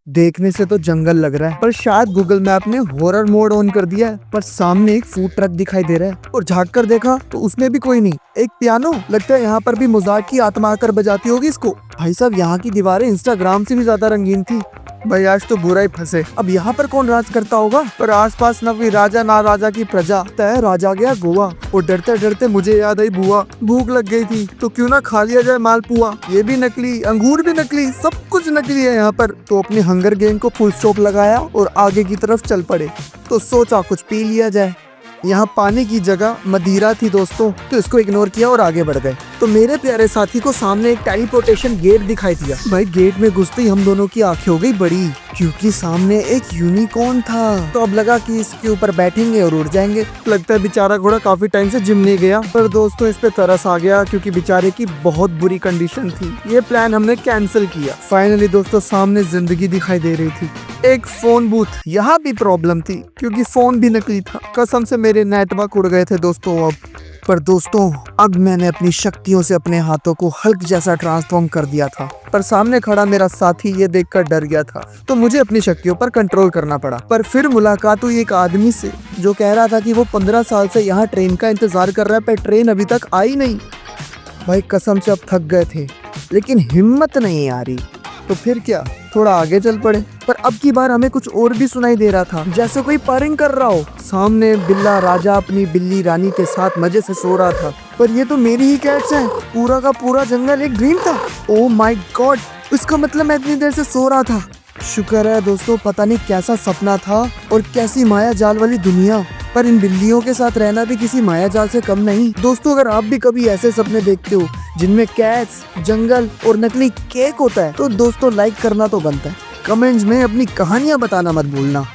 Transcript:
देखने से तो जंगल लग रहा है, पर शायद गूगल मैप ने हॉरर मोड ऑन कर दिया है। पर सामने एक फूड ट्रक दिखाई दे रहा है और झांक कर देखा तो उसमें भी कोई नहीं। एक पियानो, लगता है यहाँ पर भी मजाक की आत्मा आकर बजाती होगी इसको। भाई साहब, यहाँ की दीवारें इंस्टाग्राम से भी ज्यादा रंगीन थी। भाई आज तो बुरा ही फंसे। अब यहाँ पर कौन राज करता होगा? पर आसपास ना कोई राजा ना राजा की प्रजा। तय राजा गया गोवा और डरते डरते मुझे याद आई बुआ। भूख लग गई थी तो क्यों ना खा लिया जाए मालपुआ। ये भी नकली, अंगूर भी नकली, सब कुछ नकली है यहाँ पर। तो अपने हंगर गेम को फुल स्टॉप लगाया और आगे की तरफ चल पड़े। तो सोचा कुछ पी लिया जाए। यहाँ पानी की जगह मदिरा थी दोस्तों, तो इसको इग्नोर किया और आगे बढ़ गए। तो मेरे प्यारे साथी को सामने एक टेलीपोर्टेशन गेट दिखाई दिया। भाई गेट में घुसते ही हम दोनों की आंखें हो गई बड़ी, क्योंकि सामने एक यूनिकॉर्न था। तो अब लगा कि इसके ऊपर बैठेंगे और उड़ जाएंगे। लगता है बेचारा घोड़ा काफी टाइम से जिम नहीं गया। पर दोस्तों इस पे तरस आ गया, क्योंकि बेचारे की बहुत बुरी कंडीशन थी। ये प्लान हमने कैंसिल किया। फाइनली दोस्तों सामने जिंदगी दिखाई दे रही थी। एक फोन बूथ, यहाँ भी प्रॉब्लम थी क्योंकि फोन भी नकली था। कसम से मेरे नेटवर्क उड़ गए थे दोस्तों अब। पर दोस्तों अब मैंने अपनी शक्तियों से अपने हाथों को हल्क जैसा ट्रांसफॉर्म कर दिया था। पर सामने खड़ा मेरा साथी ये देखकर डर गया था, तो मुझे अपनी शक्तियों पर कंट्रोल करना पड़ा। पर फिर मुलाकात हुई एक आदमी से, जो कह रहा था कि वो 15 साल से यहाँ ट्रेन का इंतजार कर रहा है, पर ट्रेन अभी तक आई नहीं। भाई कसम से अब थक गए थे, लेकिन हिम्मत नहीं आ रही। तो फिर क्या, थोड़ा आगे चल पड़े। पर अब की बार हमें कुछ और भी सुनाई दे रहा था, जैसे कोई पारिंग कर रहा हो। सामने बिल्ला राजा अपनी बिल्ली रानी के साथ मजे से सो रहा था। पर ये तो मेरी ही कैट्स हैं। पूरा का पूरा जंगल एक ड्रीम था। ओह माय गॉड, इसका मतलब मैं इतनी देर से सो रहा था। शुक्र है दोस्तों, पता नहीं कैसा सपना था और कैसी माया जाल वाली दुनिया। पर इन बिल्लियों के साथ रहना भी किसी माया जाल से कम नहीं। दोस्तों अगर आप भी कभी ऐसे सपने देखते हो जिनमें कैट्स, जंगल और नकली केक होता है, तो दोस्तों लाइक करना तो बनता है। कमेंट्स में अपनी कहानियां बताना मत भूलना।